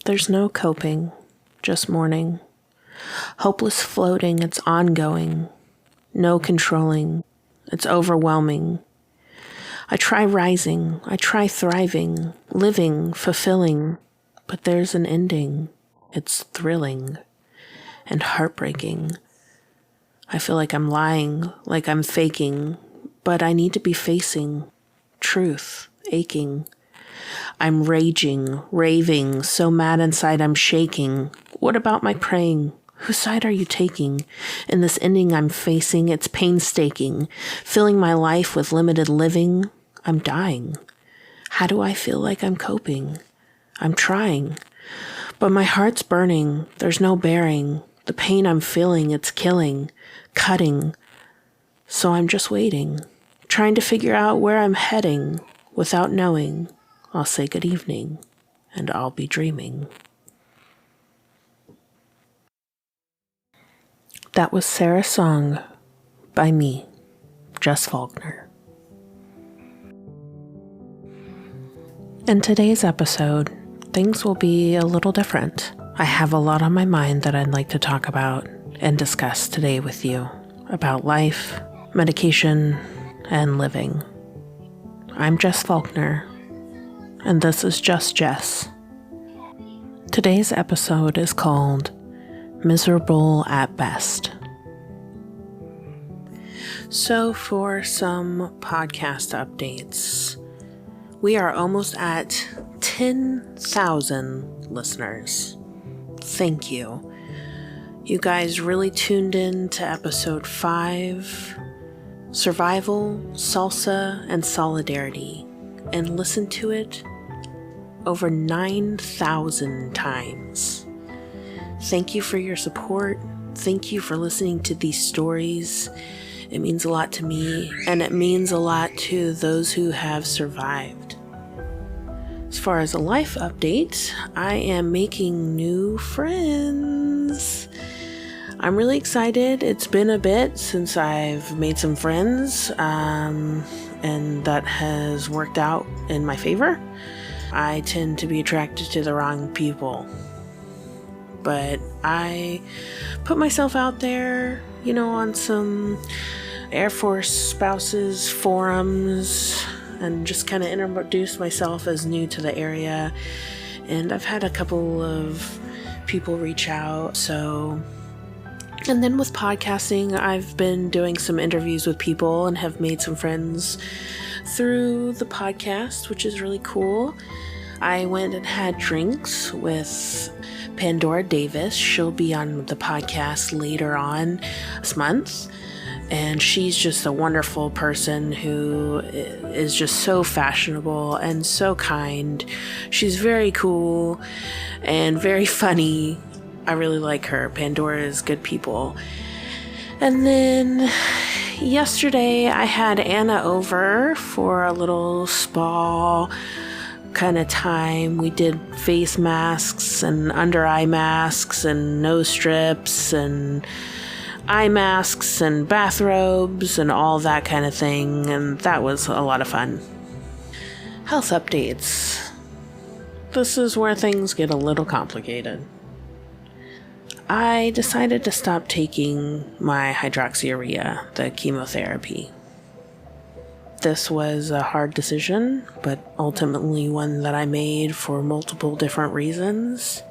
There's no coping, just mourning. Hopeless floating, it's ongoing. No controlling, it's overwhelming. I try rising, I try thriving, living, fulfilling, but there's an ending. It's thrilling and heartbreaking. I feel like I'm lying, like I'm faking, but I need to be facing truth, aching. I'm raging, raving, so mad inside I'm shaking. What about my praying? Whose side are you taking? In this ending I'm facing, it's painstaking. Filling my life with limited living, I'm dying. How do I feel like I'm coping? I'm trying. But my heart's burning, there's no bearing. The pain I'm feeling, it's killing, cutting. So I'm just waiting, trying to figure out where I'm heading. Without knowing, I'll say good evening, and I'll be dreaming. That was Sarah's song by me, Jess Faulkner. In today's episode, things will be a little different. I have a lot on my mind that I'd like to talk about and discuss today with you about life, medication, and living. I'm Jess Faulkner, and this is Just Jess. Today's episode is called Miserable at Best. So for some podcast updates, we are almost at 10,000 listeners. Thank you. You guys really tuned in to episode 5, Survival, Salsa, and Solidarity, and listened to it over 9,000 times. Thank you for your support. Thank you for listening to these stories. It means a lot to me, and it means a lot to those who have survived. As far as a life update, I am making new friends. I'm really excited. It's been a bit since I've made some friends, and that has worked out in my favor. I tend to be attracted to the wrong people. But I put myself out there, on some Air Force spouses forums and just kind of introduced myself as new to the area. And I've had a couple of people reach out. And then with podcasting, I've been doing some interviews with people and have made some friends through the podcast, which is really cool. I went and had drinks with Pandora Davis. She'll be on the podcast later on this month. And she's just a wonderful person who is just so fashionable and so kind. She's very cool and very funny. I really like her. Pandora is good people. And then yesterday I had Anna over for a little spa kind of time. We did face masks and under eye masks and nose strips and eye masks and bathrobes and all that kind of thing, and that was a lot of fun. Health updates. This is where things get a little complicated. I decided to stop taking my hydroxyurea, the chemotherapy. This was a hard decision, but ultimately one that I made for multiple different reasons.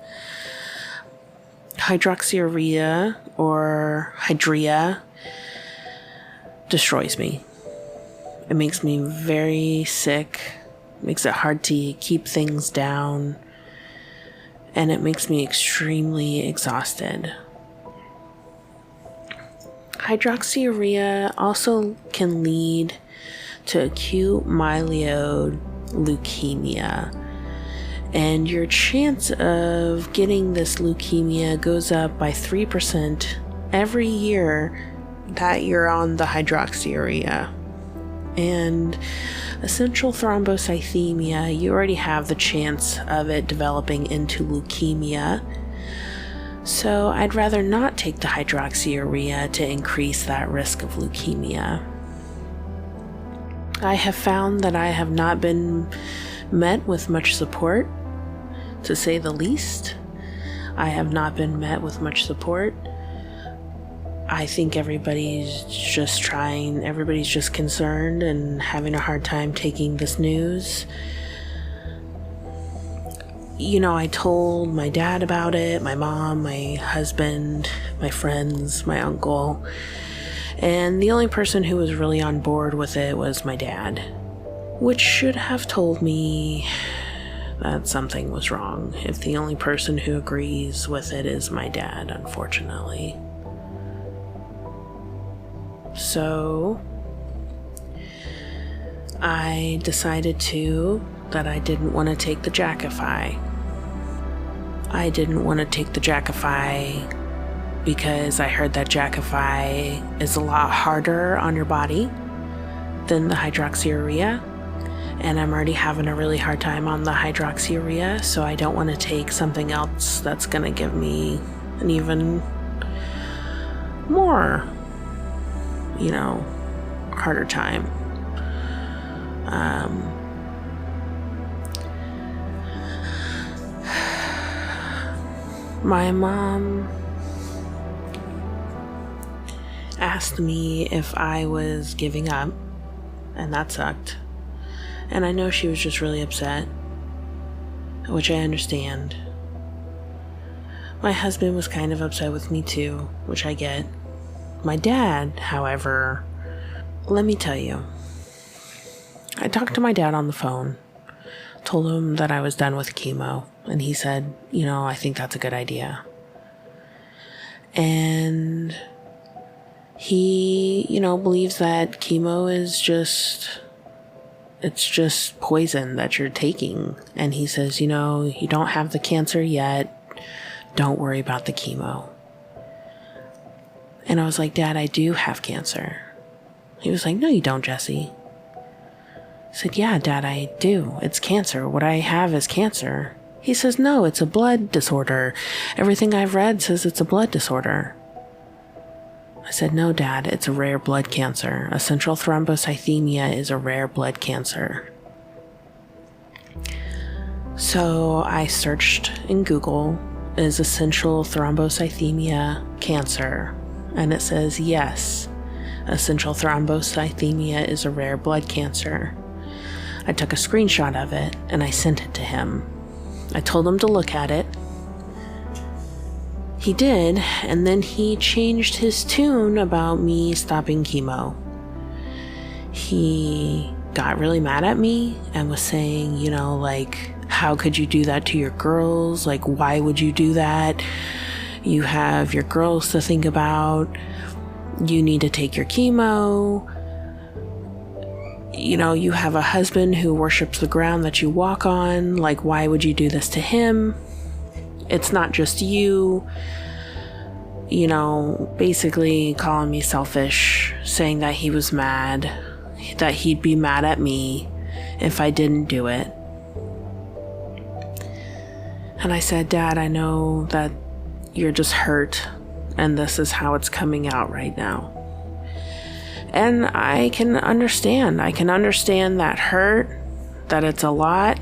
Hydroxyurea, or Hydrea, destroys me. It makes me very sick, makes it hard to keep things down, and it makes me extremely exhausted. Hydroxyurea also can lead to acute myeloid leukemia, and your chance of getting this leukemia goes up by 3% every year that you're on the hydroxyurea. And essential thrombocythemia, you already have the chance of it developing into leukemia. So I'd rather not take the hydroxyurea to increase that risk of leukemia. I have found that I have not been met with much support to say the least. I have not been met with much support. I think everybody's just concerned and having a hard time taking this news. I told my dad about it, my mom, my husband, my friends, my uncle, and the only person who was really on board with it was my dad, which should have told me that something was wrong if the only person who agrees with it is my dad, unfortunately. So I decided that I didn't want to take the Jakafi. I didn't want to take the Jakafi because I heard that Jakafi is a lot harder on your body than the hydroxyurea, and I'm already having a really hard time on the hydroxyurea, so I don't want to take something else that's going to give me an even more, harder time. My mom asked me if I was giving up, and that sucked. And I know she was just really upset, which I understand. My husband was kind of upset with me too, which I get. My dad, however, let me tell you, I talked to my dad on the phone, told him that I was done with chemo, and he said, I think that's a good idea. And he, believes that chemo is it's just poison that you're taking. And he says, you don't have the cancer yet. Don't worry about the chemo. And I was like, Dad, I do have cancer. He was like, no, you don't, Jesse. I said, yeah, Dad, I do. It's cancer. What I have is cancer. He says, no, it's a blood disorder. Everything I've read says it's a blood disorder. I said, no, Dad, it's a rare blood cancer. Essential thrombocythemia is a rare blood cancer. So I searched in Google, is essential thrombocythemia cancer? And it says, yes, essential thrombocythemia is a rare blood cancer. I took a screenshot of it and I sent it to him. I told him to look at it. He did, and then he changed his tune about me stopping chemo. He got really mad at me and was saying, how could you do that to your girls? Why would you do that? You have your girls to think about. You need to take your chemo. You have a husband who worships the ground that you walk on. Why would you do this to him? It's not just you. Basically calling me selfish, saying that he was mad, that he'd be mad at me if I didn't do it. And I said, Dad, I know that you're just hurt, and this is how it's coming out right now. And I can understand. I can understand that hurt, that it's a lot,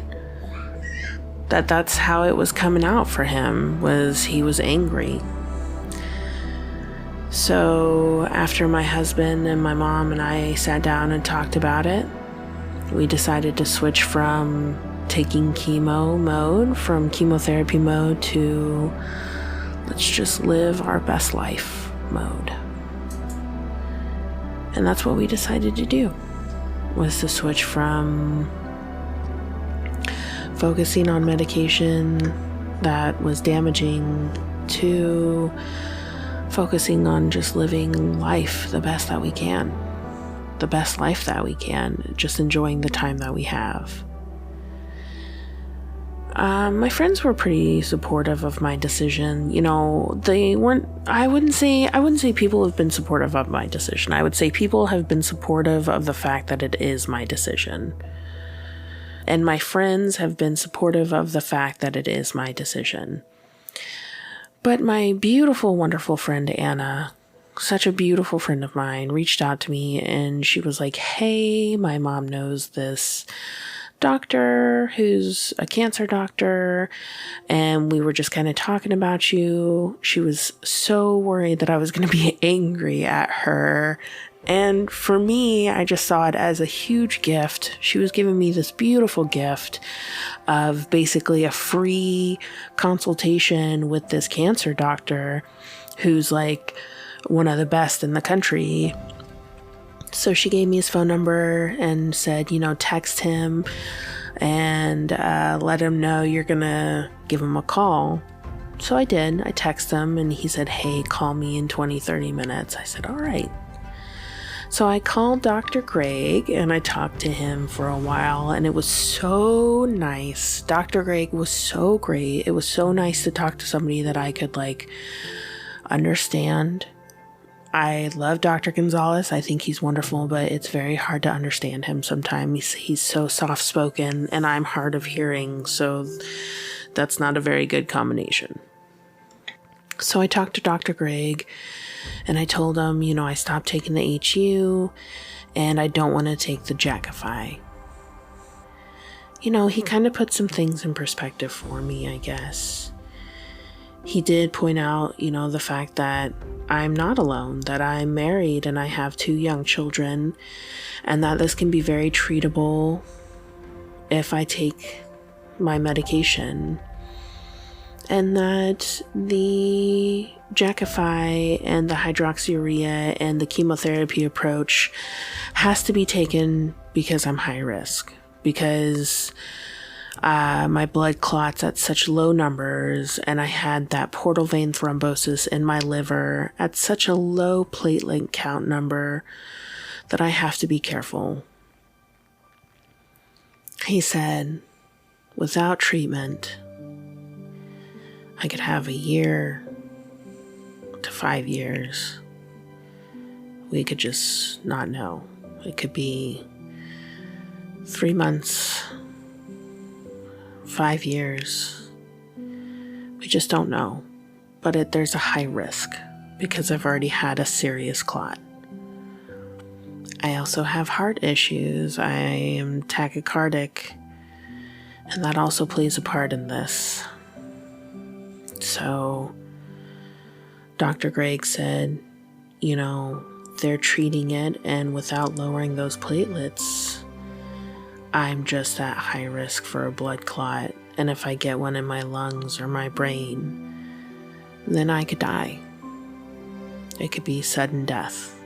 that's how it was coming out for him, was he was angry. So after my husband and my mom and I sat down and talked about it, we decided to switch from taking chemotherapy mode to let's just live our best life mode. And that's what we decided to do, was to switch from focusing on medication that was damaging to focusing on just living life the best that we can, the best life that we can, just enjoying the time that we have. My friends were pretty supportive of my decision. They weren't, I wouldn't say people have been supportive of my decision. I would say people have been supportive of the fact that it is my decision. And my friends have been supportive of the fact that it is my decision. But my beautiful, wonderful friend Anna, such a beautiful friend of mine, reached out to me and she was like, hey, my mom knows this doctor who's a cancer doctor, and we were just kind of talking about you. She was so worried that I was going to be angry at her. And for me, I just saw it as a huge gift. She was giving me this beautiful gift of basically a free consultation with this cancer doctor who's like one of the best in the country. So she gave me his phone number and said, text him and let him know you're going to give him a call. So I did. I texted him and he said, hey, call me in 20-30 minutes. I said, all right. So I called Dr. Greg and I talked to him for a while, and it was so nice. Dr. Greg was so great. It was so nice to talk to somebody that I could understand. I love Dr. Gonzalez. I think he's wonderful, but it's very hard to understand him sometimes. He's so soft-spoken and I'm hard of hearing, so that's not a very good combination. So I talked to Dr. Greg and I told him, I stopped taking the HU and I don't want to take the Jakafi. He kind of put some things in perspective for me, I guess. He did point out, the fact that I'm not alone, that I'm married and I have 2 young children, and that this can be very treatable if I take my medication. And that the Jakafi and the hydroxyurea and the chemotherapy approach has to be taken because I'm high risk. Because my blood clots at such low numbers, and I had that portal vein thrombosis in my liver at such a low platelet count number that I have to be careful. He said, without treatment, I could have 1 year to 5 years. We could just not know. It could be 3 months, 5 years. We just don't know. But there's a high risk because I've already had a serious clot. I also have heart issues. I am tachycardic, and that also plays a part in this. So Dr. Greg said, they're treating it, and without lowering those platelets, I'm just at high risk for a blood clot. And if I get one in my lungs or my brain, then I could die. It could be sudden death.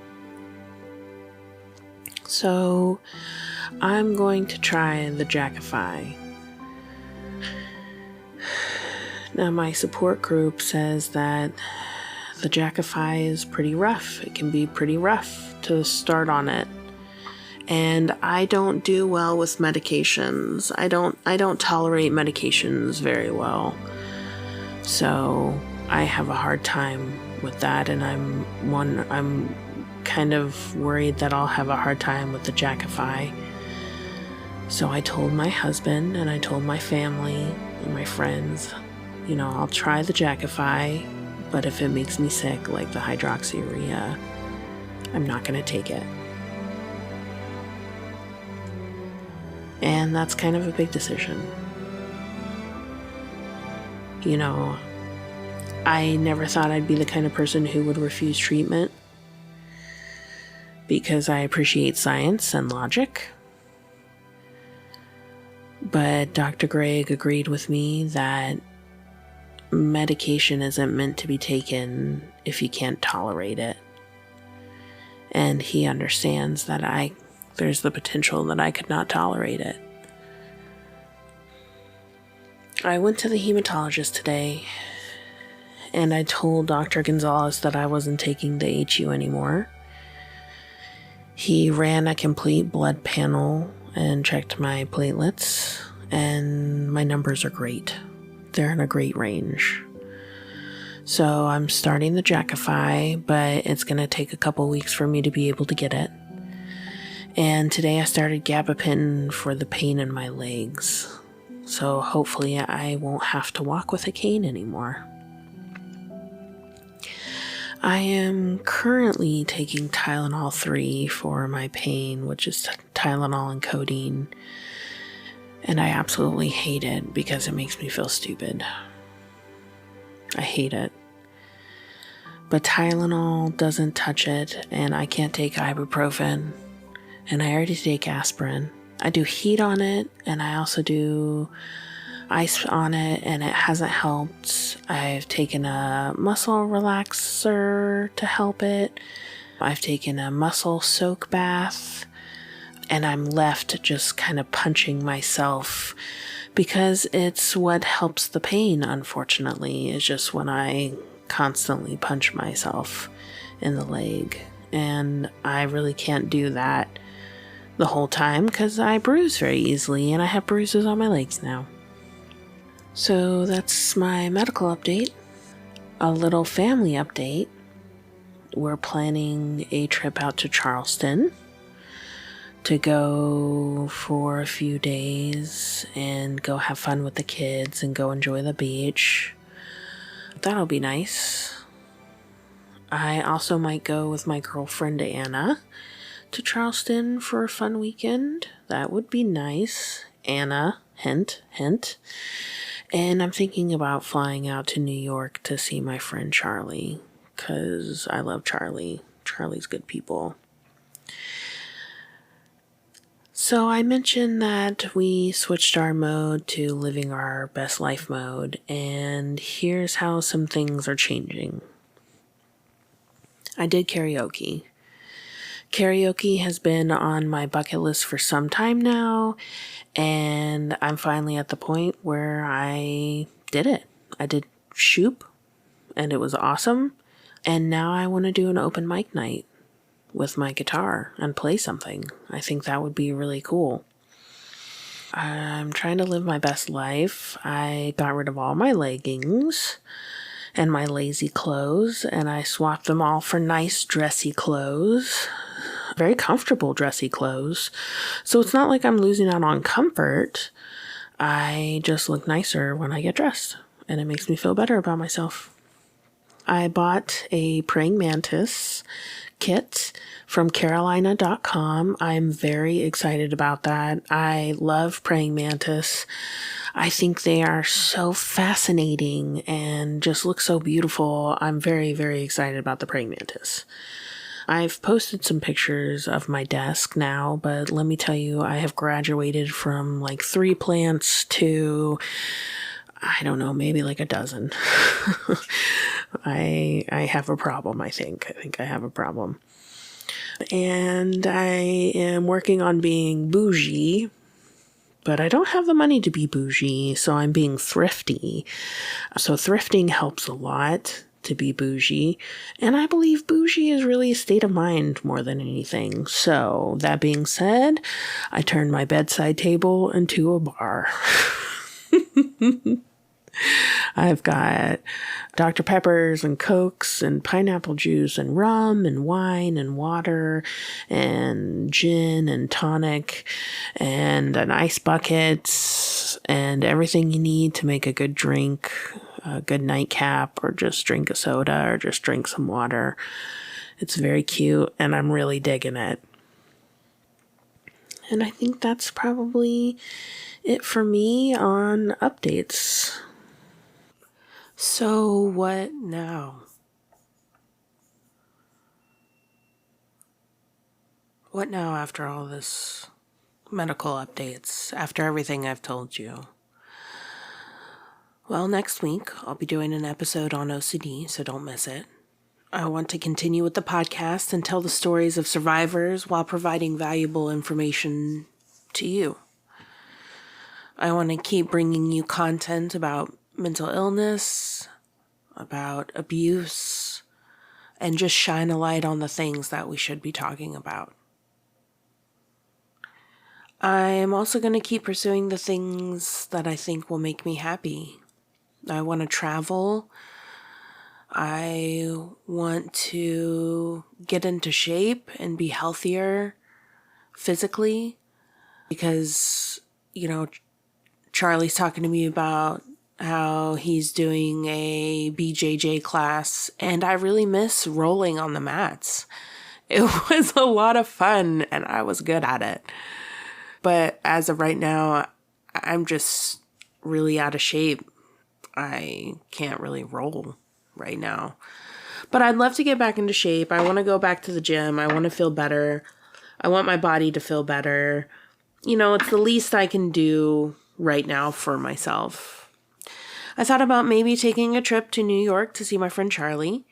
So I'm going to try the Jakafi. Now, my support group says that the Jakafi is pretty rough. It can be pretty rough to start on it. And I don't do well with medications. I don't tolerate medications very well. So I have a hard time with that, and I'm kind of worried that I'll have a hard time with the Jakafi. So I told my husband and I told my family and my friends, I'll try the Jakafi, but if it makes me sick, like the hydroxyurea, I'm not going to take it. And that's kind of a big decision. I never thought I'd be the kind of person who would refuse treatment because I appreciate science and logic. But Dr. Greg agreed with me that medication isn't meant to be taken if you can't tolerate it. And he understands that there's the potential that I could not tolerate it. I went to the hematologist today and I told Dr. Gonzalez that I wasn't taking the HU anymore. He ran a complete blood panel and checked my platelets, and my numbers are great. They're in a great range. So I'm starting the Jakafi, but it's going to take a couple weeks for me to be able to get it. And today I started gabapentin for the pain in my legs. So hopefully I won't have to walk with a cane anymore. I am currently taking Tylenol 3 for my pain, which is Tylenol and codeine. And I absolutely hate it because it makes me feel stupid. I hate it. But Tylenol doesn't touch it, and I can't take ibuprofen, and I already take aspirin. I do heat on it, and I also do ice on it, and it hasn't helped. I've taken a muscle relaxer to help it. I've taken a muscle soak bath, and I'm left just kind of punching myself because it's what helps the pain, unfortunately, is just when I constantly punch myself in the leg. And I really can't do that the whole time because I bruise very easily, and I have bruises on my legs now. So that's my medical update. A little family update. We're planning a trip out to Charleston to go for a few days and go have fun with the kids and go enjoy the beach. That'll be nice. I also might go with my girlfriend Anna to Charleston for a fun weekend. That would be nice. Anna, hint, hint. And I'm thinking about flying out to New York to see my friend Charlie, because I love Charlie. Charlie's good people. So I mentioned that we switched our mode to living our best life mode, and here's how some things are changing. I did karaoke. Karaoke has been on my bucket list for some time now, and I'm finally at the point where I did it. I did Shoop, and it was awesome, and now I want to do an open mic night with my guitar and play something. I think that would be really cool. I'm trying to live my best life. I got rid of all my leggings and my lazy clothes, and I swapped them all for nice dressy clothes. Very comfortable dressy clothes. So it's not like I'm losing out on comfort. I just look nicer when I get dressed, and it makes me feel better about myself. I bought a praying mantis kit from Carolina.com. I'm very excited about that. I love praying mantis. I think they are so fascinating and just look so beautiful. I'm very, very excited about the praying mantis. I've posted some pictures of my desk now, but let me tell you, I have graduated from like 3 plants to, I don't know, maybe like a dozen. I have a problem, I think. I think I have a problem. And I am working on being bougie, but I don't have the money to be bougie, so I'm being thrifty. So thrifting helps a lot to be bougie, and I believe bougie is really a state of mind more than anything. So that being said, I turned my bedside table into a bar. I've got Dr. Peppers and Cokes and pineapple juice and rum and wine and water and gin and tonic and an ice bucket and everything you need to make a good drink, a good nightcap, or just drink a soda or just drink some water. It's very cute, and I'm really digging it. And I think that's probably it for me on updates. So what now? What now after all this medical updates, after everything I've told you? Well, next week I'll be doing an episode on OCD, so don't miss it. I want to continue with the podcast and tell the stories of survivors while providing valuable information to you. I want to keep bringing you content about mental illness, about abuse, and just shine a light on the things that we should be talking about. I'm also going to keep pursuing the things that I think will make me happy. I want to travel. I want to get into shape and be healthier physically because, Charlie's talking to me about how he's doing a BJJ class, and I really miss rolling on the mats. It was a lot of fun, and I was good at it. But as of right now, I'm just really out of shape. I can't really roll right now. But I'd love to get back into shape. I want to go back to the gym. I want to feel better. I want my body to feel better. It's the least I can do right now for myself. I thought about maybe taking a trip to New York to see my friend Charlie.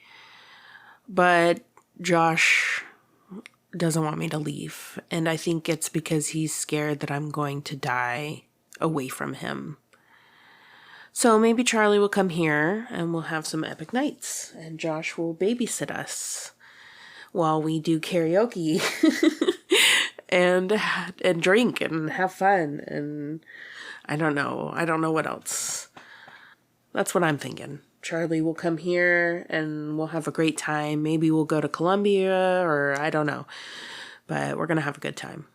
But Josh doesn't want me to leave. And I think it's because he's scared that I'm going to die away from him. So maybe Charlie will come here and we'll have some epic nights. And Josh will babysit us while we do karaoke and drink and have fun. And I don't know what else. That's what I'm thinking. Charlie will come here and we'll have a great time. Maybe we'll go to Colombia or I don't know. But we're going to have a good time.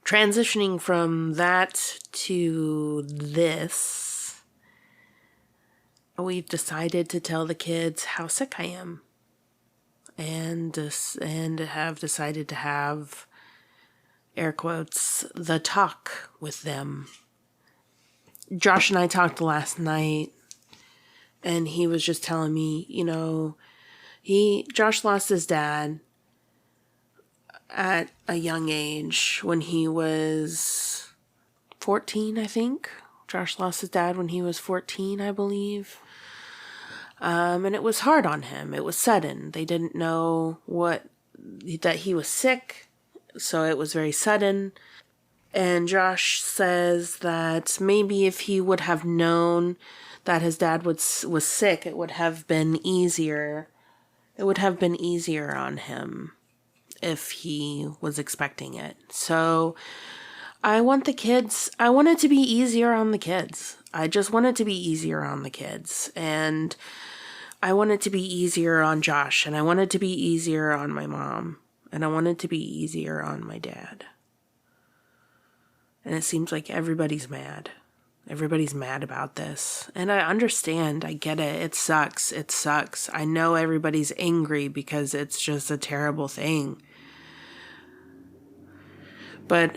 Transitioning from that to this, we've decided to tell the kids how sick I am. And have decided to have, air quotes, the talk with them. Josh and I talked last night, and he was just telling me, Josh lost his dad at a young age when he was 14, I think. Josh lost his dad when he was 14, I believe. And it was hard on him. It was sudden. They didn't know that he was sick, so it was very sudden. And Josh says that maybe if he would have known that his dad was sick, it would have been easier. It would have been easier on him if he was expecting it. So I want it to be easier on the kids. I just want it to be easier on the kids. And I want it to be easier on Josh. And I want it to be easier on my mom. And I want it to be easier on my dad. And it seems like everybody's mad. Everybody's mad about this. And I understand. I get it. It sucks. It sucks. I know everybody's angry because it's just a terrible thing. But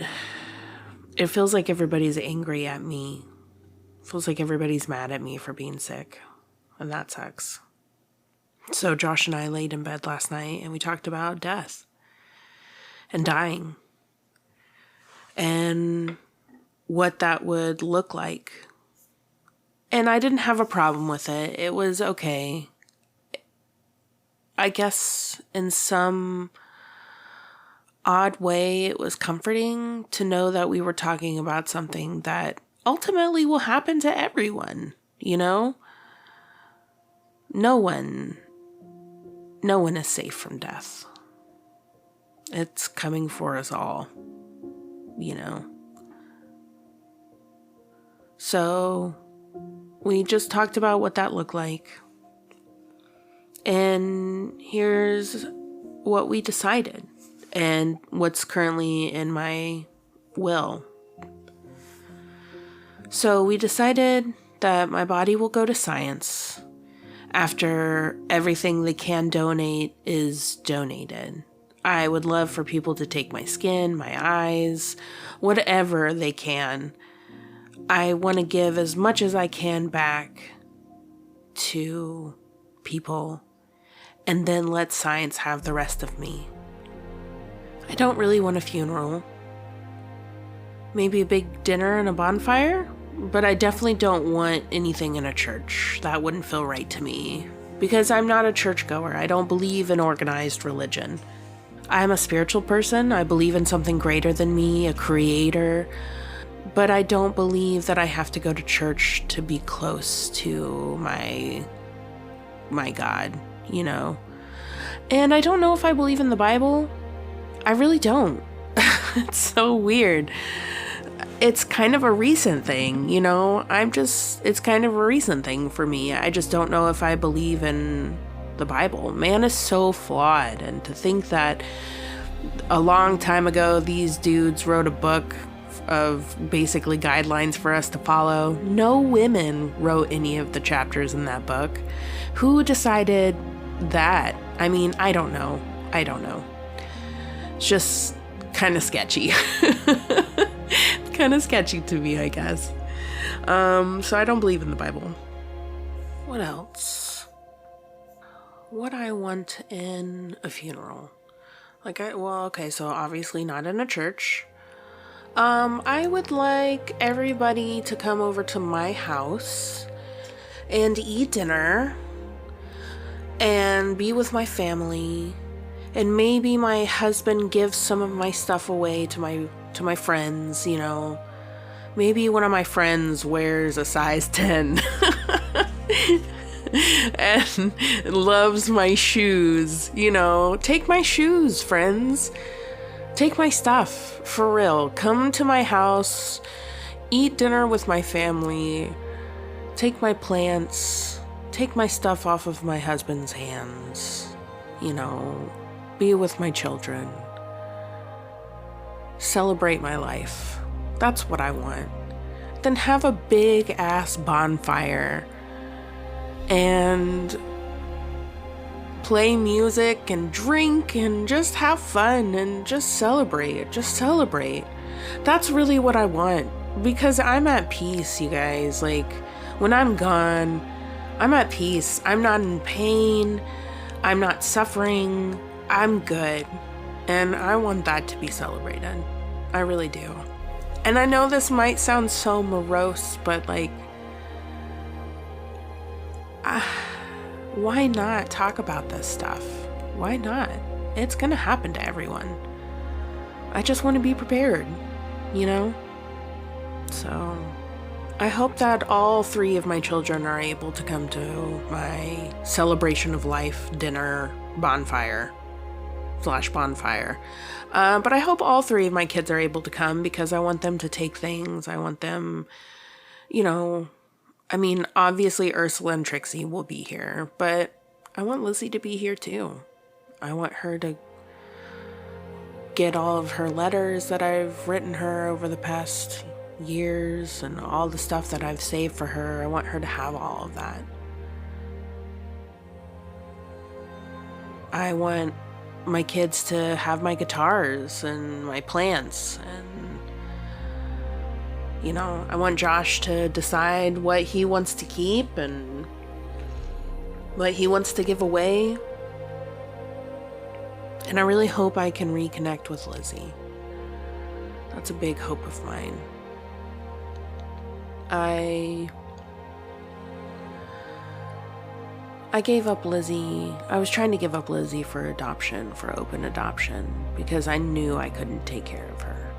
it feels like everybody's angry at me. It feels like everybody's mad at me for being sick. And that sucks. So Josh and I laid in bed last night and we talked about death and dying and what that would look like. And I didn't have a problem with it. It was okay. I guess in some odd way, it was comforting to know that we were talking about something that ultimately will happen to everyone, No one is safe from death. It's coming for us all, So we just talked about what that looked like. And here's what we decided and what's currently in my will. So we decided that my body will go to science after everything they can donate is donated. I would love for people to take my skin, my eyes, whatever they can. I want to give as much as I can back to people and then let science have the rest of me. I don't really want a funeral. Maybe a big dinner and a bonfire? But I definitely don't want anything in a church. That wouldn't feel right to me. Because I'm not a churchgoer. I don't believe in organized religion. I'm a spiritual person. I believe in something greater than me, a creator. But I don't believe that I have to go to church to be close to my God, And I don't know if I believe in the Bible. I really don't. It's so weird. It's kind of a recent thing, it's kind of a recent thing for me. I just don't know if I believe in the Bible. Man is so flawed. And to think that a long time ago, these dudes wrote a book of basically guidelines for us to follow. No women wrote any of the chapters in that book. Who decided that? I mean, I don't know. It's just kind of sketchy. Kind of sketchy to me, I guess. So I don't believe in the Bible. What else? What I want in a funeral? So obviously not in a church. I would like everybody to come over to my house and eat dinner and be with my family, and maybe my husband gives some of my stuff away to my friends, you know. Maybe one of my friends wears a size 10 and loves my shoes, you know. Take my shoes, friends. Take my stuff, for real. Come to my house, eat dinner with my family, take my plants, take my stuff off of my husband's hands, you know, be with my children, celebrate my life. That's what I want. Then have a big ass bonfire and play music and drink and just have fun and just celebrate. That's really what I want, because I'm at peace, you guys. Like, when I'm gone, I'm at peace. I'm not in pain. I'm not suffering. I'm good. And I want that to be celebrated. I really do. And I know this might sound so morose, but like, why not talk about this stuff? Why not? It's gonna happen to everyone. I just want to be prepared, you know? So, I hope that all 3 of my children are able to come to my celebration of life dinner bonfire. But I hope all 3 of my kids are able to come, because I want them to take things. I want them, you know, I mean, obviously Ursula and Trixie will be here, but I want Lizzie to be here too. I want her to get all of her letters that I've written her over the past years and all the stuff that I've saved for her. I want her to have all of that. I want my kids to have my guitars and my plants, and you know, I want Josh to decide what he wants to keep and what he wants to give away. And I really hope I can reconnect with Lizzie. That's a big hope of mine. I gave up Lizzie. I was trying to give up Lizzie for adoption, for open adoption, because I knew I couldn't take care of her.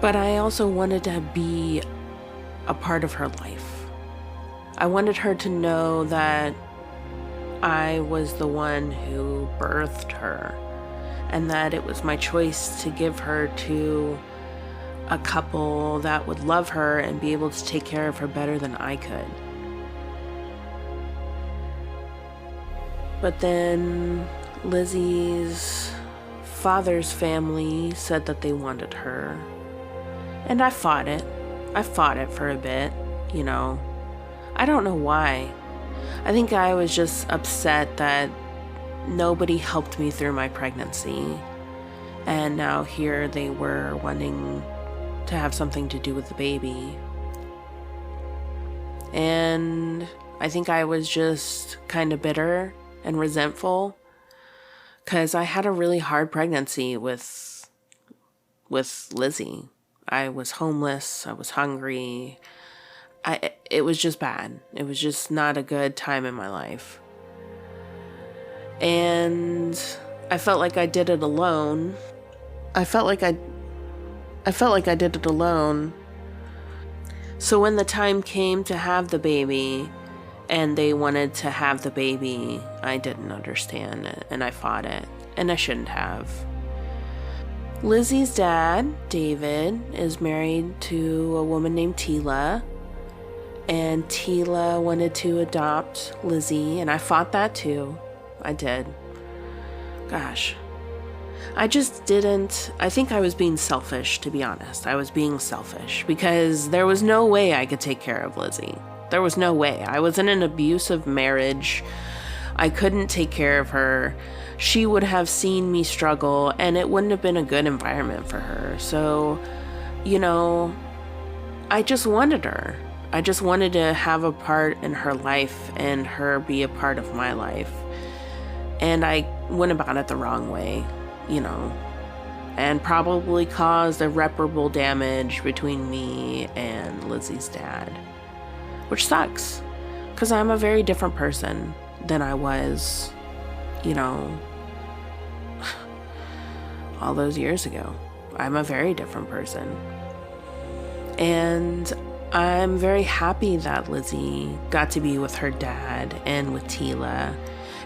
But I also wanted to be a part of her life. I wanted her to know that I was the one who birthed her, and that it was my choice to give her to a couple that would love her and be able to take care of her better than I could. But then Lizzie's father's family said that they wanted her. And I fought it. I fought it for a bit, you know. I don't know why. I think I was just upset that nobody helped me through my pregnancy. And now here they were wanting to have something to do with the baby. And I think I was just kind of bitter and resentful, because I had a really hard pregnancy with Lizzie. I was homeless. I was hungry. It was just bad. It was just not a good time in my life. And I felt like I did it alone. I felt like I did it alone. So when the time came to have the baby, and they wanted to have the baby, I didn't understand it, and I fought it, and I shouldn't have. Lizzie's dad, David, is married to a woman named Tila, and Tila wanted to adopt Lizzie, and I fought that too. I did. Gosh. I just didn't. I think I was being selfish, to be honest. I was being selfish because there was no way I could take care of Lizzie. There was no way. I was in an abusive marriage. I couldn't take care of her. She would have seen me struggle, and it wouldn't have been a good environment for her. So, I just wanted her. I just wanted to have a part in her life and her be a part of my life. And I went about it the wrong way, and probably caused irreparable damage between me and Lizzie's dad, which sucks because I'm a very different person than I was, all those years ago. I'm a very different person. And I'm very happy that Lizzie got to be with her dad and with Tila.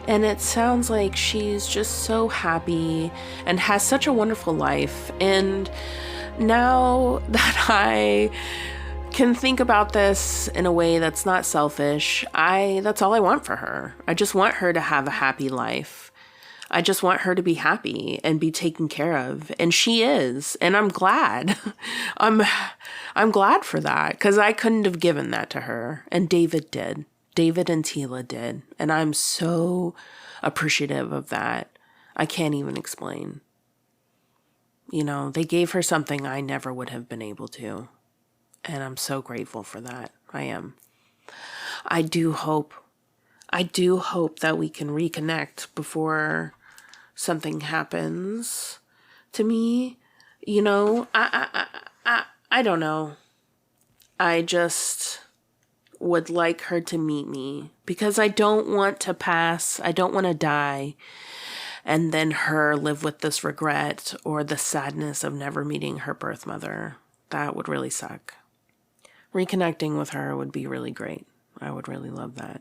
And it sounds like she's just so happy and has such a wonderful life. And now that I can think about this in a way that's not selfish, that's all I want for her. I just want her to have a happy life. I just want her to be happy and be taken care of. And she is. And I'm glad. I'm glad for that because I couldn't have given that to her. And David did. David and Tila did. And I'm so appreciative of that. I can't even explain. They gave her something I never would have been able to. And I'm so grateful for that. I am. I do hope that we can reconnect before something happens to me. I don't know. I just would like her to meet me because I don't want to pass. I don't want to die and then her live with this regret or the sadness of never meeting her birth mother. That would really suck. Reconnecting with her would be really great. I would really love that.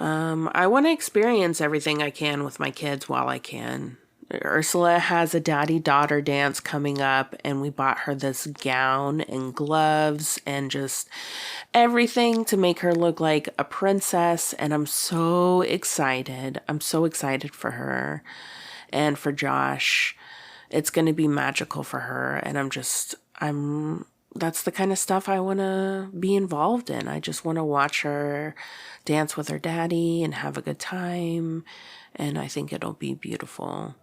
I want to experience everything I can with my kids while I can. Ursula has a daddy-daughter dance coming up, and we bought her this gown and gloves and just everything to make her look like a princess, and I'm so excited. I'm so excited for her and for Josh. It's going to be magical for her, and that's the kind of stuff I want to be involved in. I just want to watch her dance with her daddy and have a good time, and I think it'll be beautiful.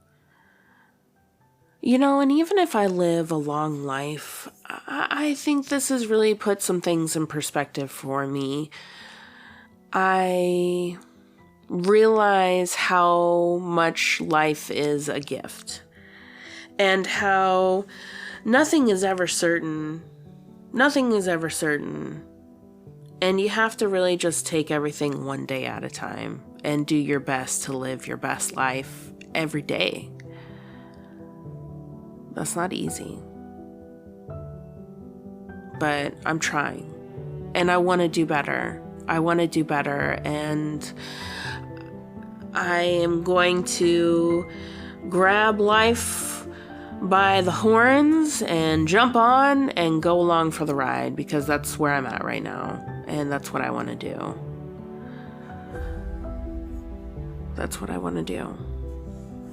And even if I live a long life, I think this has really put some things in perspective for me. I realize how much life is a gift and how nothing is ever certain. Nothing is ever certain. And you have to really just take everything one day at a time and do your best to live your best life every day. That's not easy. But I'm trying. And I want to do better. And I am going to grab life by the horns and jump on and go along for the ride because that's where I'm at right now. And that's what I want to do.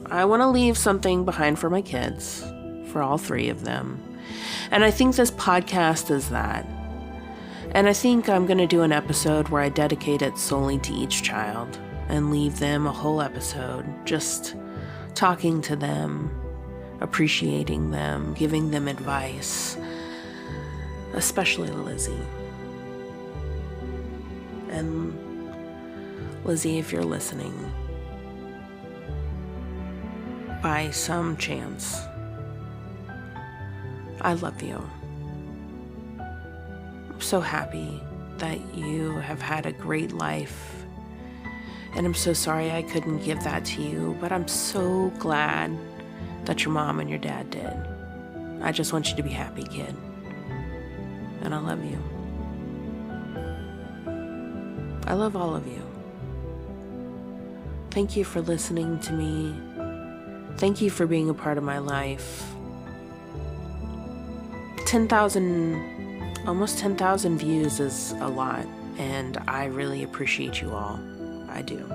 I want to leave something behind for my kids, for all three of them. And I think this podcast is that. And I think I'm going to do an episode where I dedicate it solely to each child and leave them a whole episode just talking to them, appreciating them, giving them advice, especially Lizzie. And Lizzie, if you're listening, by some chance, I love you. I'm so happy that you have had a great life. And I'm so sorry I couldn't give that to you, but I'm so glad that your mom and your dad did. I just want you to be happy, kid. And I love you. I love all of you. Thank you for listening to me. Thank you for being a part of my life. almost 10,000 views is a lot, and I really appreciate you all. I do.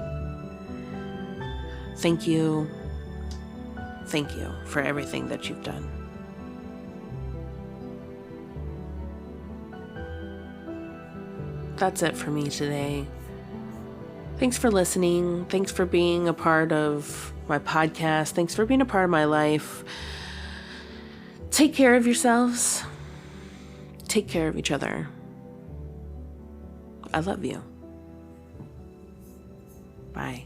Thank you. Thank you for everything that you've done. That's it for me today. Thanks for listening. Thanks for being a part of my podcast. Thanks for being a part of my life. Take care of yourselves. Take care of each other. I love you. Bye.